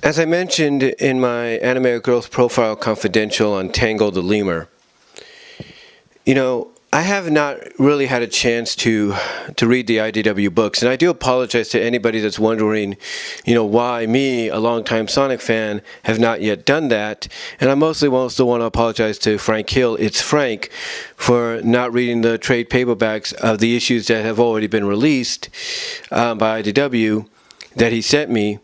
As I mentioned in my Anime Growth Profile Confidential on Tango the Lemur, I have not really had a chance to read the IDW books, and I do apologize to anybody that's wondering, why me, a longtime Sonic fan, have not yet done that. And I mostly also want to apologize to Frank Hill, it's Frank, for not reading the trade paperbacks of the issues that have already been released by IDW that he sent me.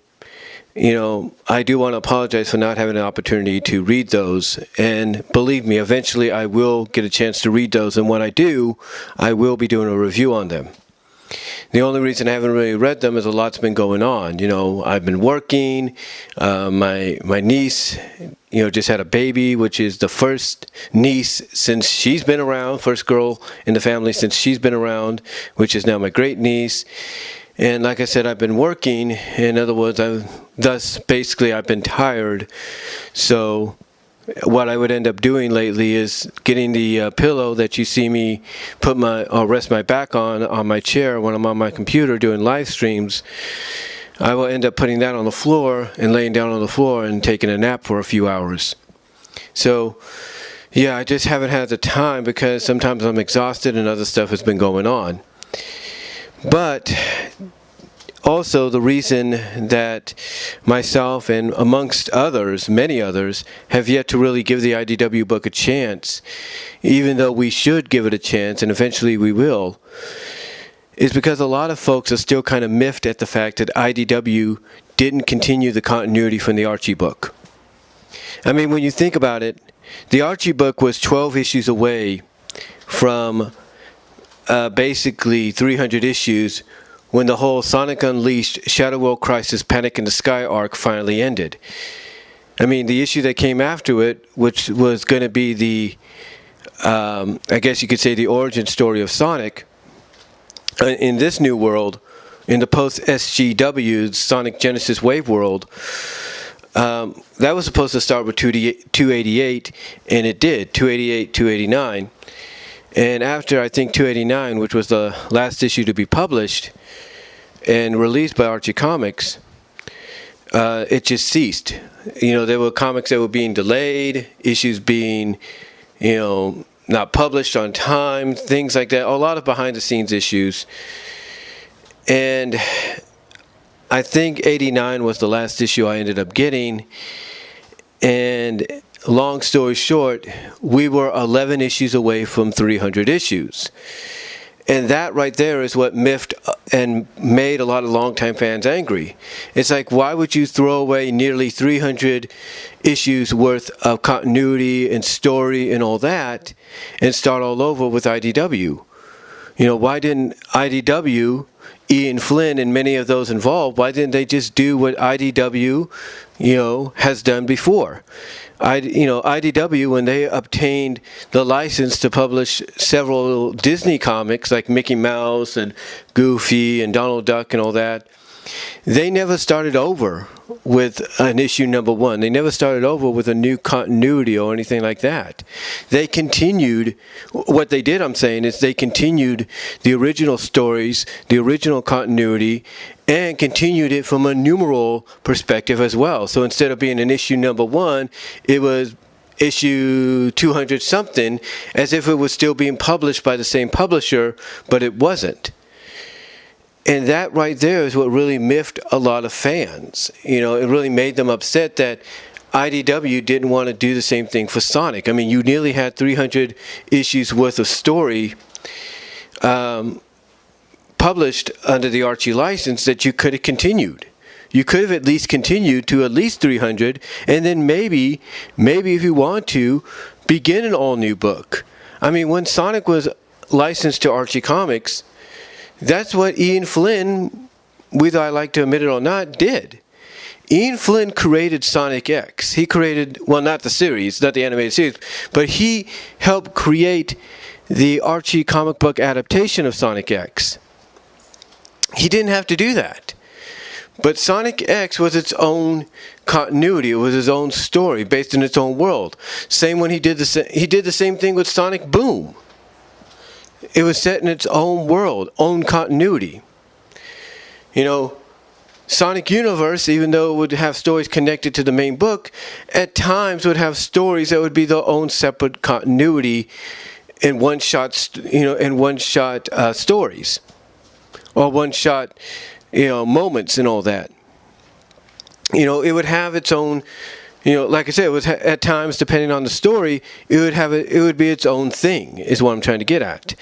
I do want to apologize for not having an opportunity to read those. And believe me, eventually I will get a chance to read those. And when I do, I will be doing a review on them. The only reason I haven't really read them is a lot's been going on. I've been working. My niece, just had a baby, which is the first niece since she's been around, first girl in the family since she's been around, which is now my great niece. And like I said, I've been working. In other words, I've been tired. So what I would end up doing lately is getting the pillow that you see me rest my back on my chair when I'm on my computer doing live streams. I will end up putting that on the floor and laying down on the floor and taking a nap for a few hours. So yeah, I just haven't had the time because sometimes I'm exhausted and other stuff has been going on. But also the reason that myself and amongst others, many others, have yet to really give the IDW book a chance, even though we should give it a chance, and eventually we will, is because a lot of folks are still kind of miffed at the fact that IDW didn't continue the continuity from the Archie book. I mean, when you think about it, the Archie book was 12 issues away from basically 300 issues when the whole Sonic Unleashed Shadow World Crisis Panic in the Sky arc finally ended. I mean, the issue that came after it, which was going to be the, I guess you could say the origin story of Sonic, in this new world, in the post-SGW Sonic Genesis Wave world, that was supposed to start with 288, and it did, 288, 289. And after, I think, 289, which was the last issue to be published and released by Archie Comics, it just ceased. There were comics that were being delayed, issues being, not published on time, things like that, a lot of behind-the-scenes issues. And I think 89 was the last issue I ended up getting. And long story short, we were 11 issues away from 300 issues. And that right there is what miffed and made a lot of longtime fans angry. It's like, why would you throw away nearly 300 issues worth of continuity and story and all that and start all over with IDW? Why didn't IDW, Ian Flynn and many of those involved, why didn't they just do what IDW, has done before? IDW, when they obtained the license to publish several Disney comics like Mickey Mouse and Goofy and Donald Duck and all that, they never started over with an issue number one. They never started over with a new continuity or anything like that. They continued, what they did, I'm saying, is they continued the original stories, the original continuity, and continued it from a numeral perspective as well. So instead of being an issue number one, it was issue 200 something, as if it was still being published by the same publisher, but it wasn't. And that right there is what really miffed a lot of fans. It really made them upset that IDW didn't want to do the same thing for Sonic. I mean, you nearly had 300 issues worth of story published under the Archie license that you could have continued. You could have at least continued to at least 300, and then maybe if you want to, begin an all-new book. I mean, when Sonic was licensed to Archie Comics, that's what Ian Flynn, whether I like to admit it or not, did. Ian Flynn created Sonic X. He created, well, not the series, not the animated series, but he helped create the Archie comic book adaptation of Sonic X. He didn't have to do that. But Sonic X was its own continuity. It was his own story based in its own world. Same when he did the same thing with Sonic Boom. It was set in its own world, own continuity. Sonic Universe, even though it would have stories connected to the main book, at times would have stories that would be their own separate continuity in one-shot stories, or one-shot, moments and all that. It would have its own, like I said, it was at times, depending on the story, it would be its own thing, is what I'm trying to get at.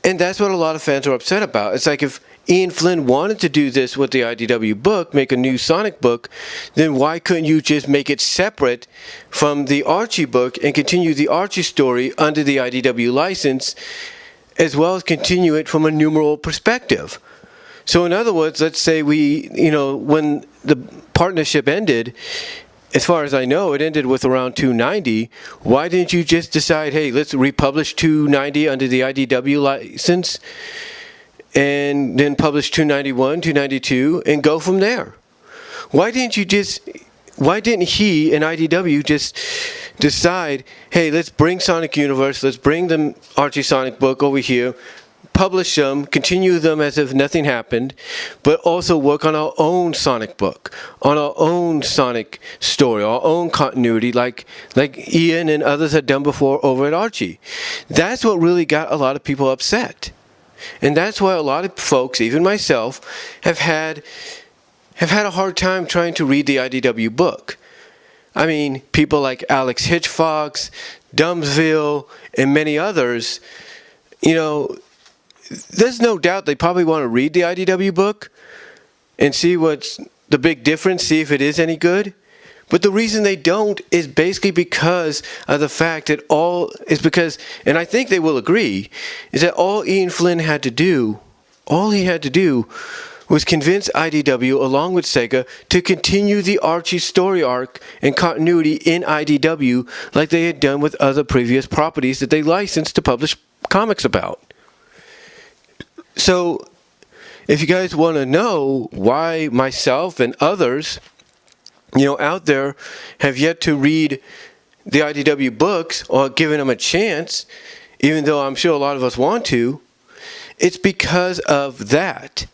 And that's what a lot of fans are upset about. It's like if Ian Flynn wanted to do this with the IDW book, make a new Sonic book, then why couldn't you just make it separate from the Archie book and continue the Archie story under the IDW license, as well as continue it from a numeral perspective? So in other words, let's say when the partnership ended, as far as I know, it ended with around 290. Why didn't you just decide, hey, let's republish 290 under the IDW license, and then publish 291, 292, and go from there? Why didn't he and IDW just decide, hey, let's bring Sonic Universe, let's bring the Archie Sonic book over here, publish them, continue them as if nothing happened, but also work on our own Sonic book, on our own Sonic story, our own continuity, like Ian and others had done before over at Archie? That's what really got a lot of people upset. And that's why a lot of folks, even myself, have had a hard time trying to read the IDW book. I mean, people like Alex Hedgehog, Dumbsville, and many others, there's no doubt they probably want to read the IDW book and see what's the big difference, see if it is any good. But the reason they don't is basically because of the fact that and I think they will agree, is that all Ian Flynn had to do was convince IDW, along with Sega, to continue the Archie story arc and continuity in IDW like they had done with other previous properties that they licensed to publish comics about. So, if you guys want to know why myself and others, out there have yet to read the IDW books or given them a chance, even though I'm sure a lot of us want to, it's because of that.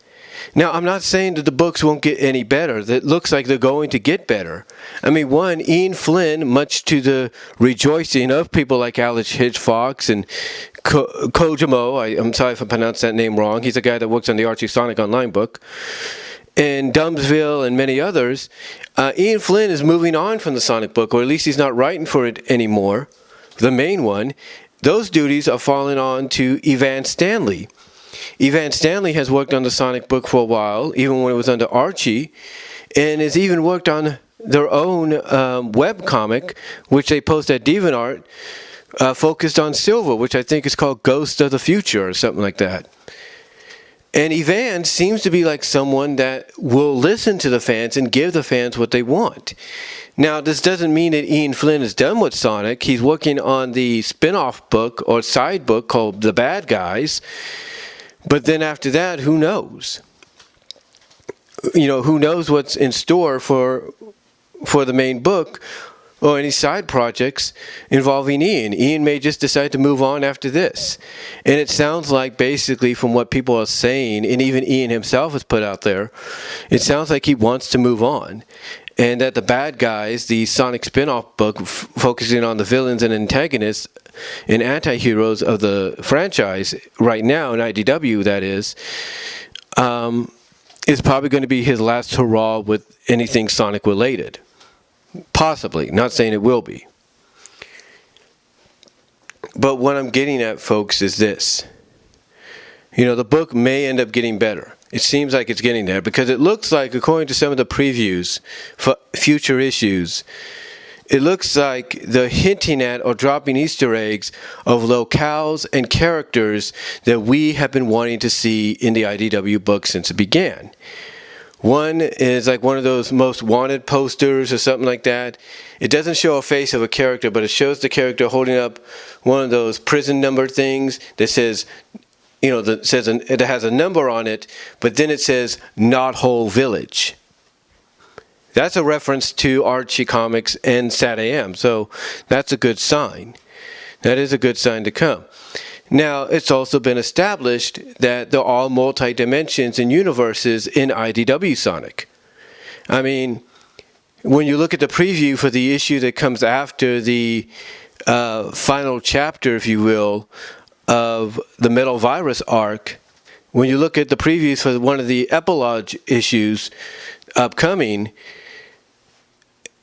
Now, I'm not saying that the books won't get any better. It looks like they're going to get better. I mean, Ian Flynn, much to the rejoicing of people like Alex Hedgehog and Kojimo, I'm sorry if I pronounced that name wrong. He's a guy that works on the Archie Sonic Online book, and Dumbsville and many others. Ian Flynn is moving on from the Sonic book, or at least he's not writing for it anymore, the main one. Those duties are falling on to Evan Stanley. Evan Stanley has worked on the Sonic book for a while, even when it was under Archie, and has even worked on their own web comic, which they post at DeviantArt, focused on Silver, which I think is called Ghost of the Future or something like that. And Evan seems to be like someone that will listen to the fans and give the fans what they want. Now, this doesn't mean that Ian Flynn is done with Sonic. He's working on the spin-off book or side book called The Bad Guys. But then after that, who knows? Who knows what's in store for the main book or any side projects involving Ian. Ian may just decide to move on after this. And it sounds like, basically, from what people are saying, and even Ian himself has put out there, it sounds like he wants to move on. And that The Bad Guys, the Sonic spin-off book focusing on the villains and antagonists and anti-heroes of the franchise right now, in IDW that is probably going to be his last hurrah with anything Sonic related. Possibly. Not saying it will be. But what I'm getting at, folks, is this. The book may end up getting better. It seems like it's getting there because it looks like, according to some of the previews for future issues, it looks like they're hinting at or dropping Easter eggs of locales and characters that we have been wanting to see in the IDW book since it began. One is like one of those most wanted posters or something like that. It doesn't show a face of a character, but it shows the character holding up one of those prison number things that says, it has a number on it, but then it says Not Whole Village. That's a reference to Archie Comics and Sat AM, so that's a good sign. That is a good sign to come. Now, it's also been established that there are multi-dimensions and universes in IDW Sonic. I mean, when you look at the preview for the issue that comes after the final chapter, if you will, of the Metal Virus arc, when you look at the previews for one of the epilogue issues upcoming,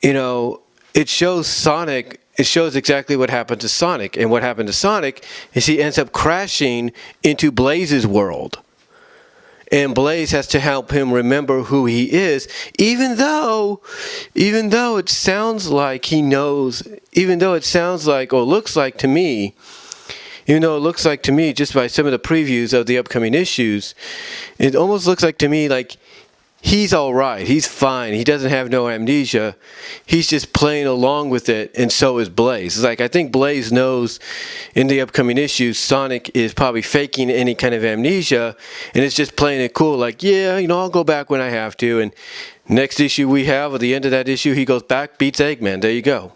you know, it shows Sonic. It shows exactly what happened to Sonic. And what happened to Sonic is he ends up crashing into Blaze's world. And Blaze has to help him remember who he is, even though it sounds like he knows, even though it sounds like, or looks like to me, even though it looks like to me, just by some of the previews of the upcoming issues, it almost looks like to me like he's all right. He's fine. He doesn't have no amnesia. He's just playing along with it, and so is Blaze. It's like, I think Blaze knows in the upcoming issues Sonic is probably faking any kind of amnesia, and it's just playing it cool. Like, yeah, you know, I'll go back when I have to. And next issue we have, at the end of that issue, he goes back, beats Eggman. There you go.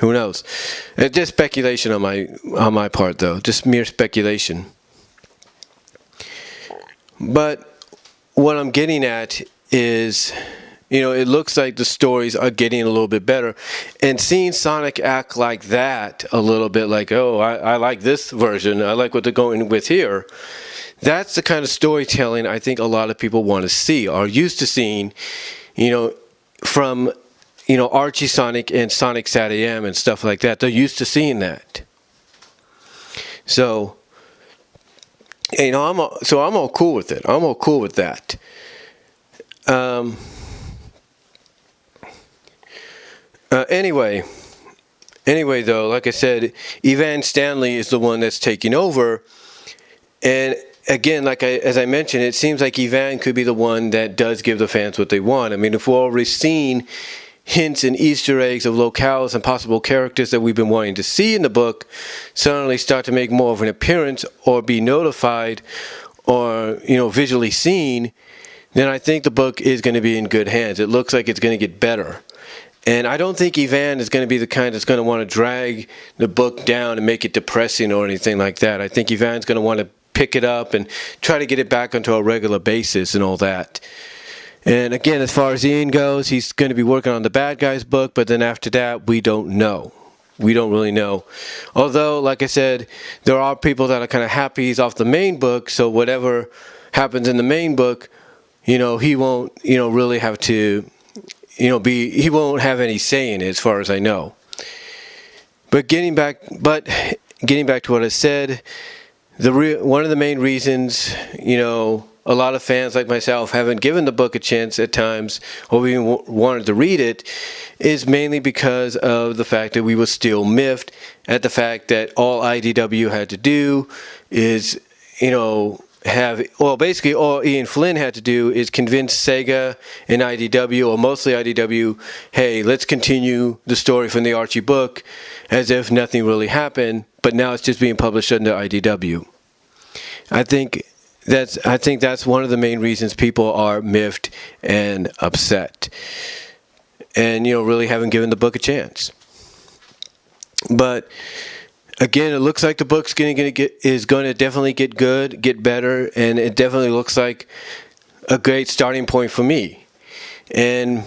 Who knows? It's just speculation on my part, though. Just mere speculation. But what I'm getting at is, you know, it looks like the stories are getting a little bit better. And seeing Sonic act like that a little bit, like, oh, I like this version, I like what they're going with here, that's the kind of storytelling I think a lot of people want to see, are used to seeing, you know, from, you know, Archie Sonic and Sonic Sat AM and stuff like that. They're used to seeing that. So, you know, I'm all cool with it. I'm all cool with that. Anyway, though, like I said, Evan Stanley is the one that's taking over, and again, as I mentioned, it seems like Evan could be the one that does give the fans what they want. I mean, if we're already seeing hints and Easter eggs of locales and possible characters that we've been wanting to see in the book suddenly start to make more of an appearance or be notified or, you know, visually seen, then I think the book is going to be in good hands. It looks like it's going to get better. And I don't think Evan is going to be the kind that's going to want to drag the book down and make it depressing or anything like that. I think Evan's going to want to pick it up and try to get it back onto a regular basis and all that. And again, as far as Ian goes, he's going to be working on the Bad Guys book, but then after that, we don't know. We don't really know. Although, like I said, there are people that are kind of happy he's off the main book, so whatever happens in the main book, you know, he won't, you know, really have to, you know, he won't have any say in it as far as I know. But getting back to what I said, one of the main reasons, you know, a lot of fans like myself haven't given the book a chance at times or even wanted to read it is mainly because of the fact that we were still miffed at the fact that all IDW had to do is, you know, basically all Ian Flynn had to do is convince Sega and IDW, or mostly IDW, hey, let's continue the story from the Archie book as if nothing really happened, but now it's just being published under IDW. I think that's one of the main reasons people are miffed and upset, and, you know, really haven't given the book a chance. But again, it looks like the book's going to definitely get good, get better, and it definitely looks like a great starting point for me. And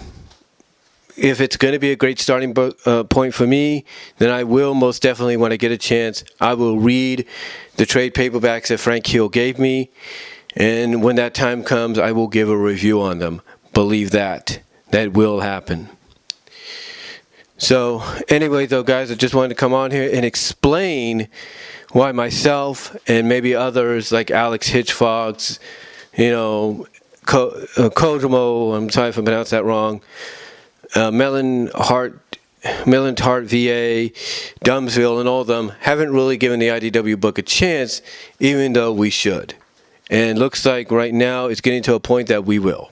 if it's going to be a great starting point for me, then I will most definitely, when I get a chance, I will read the trade paperbacks that Frank Hill gave me, and when that time comes, I will give a review on them. Believe that. That will happen. So anyway, though, guys, I just wanted to come on here and explain why myself and maybe others like Alex Hitchfox, you know, Kodomo, I'm sorry if I pronounced that wrong, Melon Tart VA, Dumbsville, and all of them haven't really given the IDW book a chance, even though we should. And it looks like right now it's getting to a point that we will.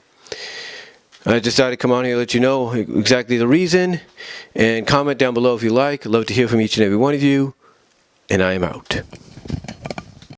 I decided to come on here and let you know exactly the reason, and comment down below if you like. I'd love to hear from each and every one of you, and I am out.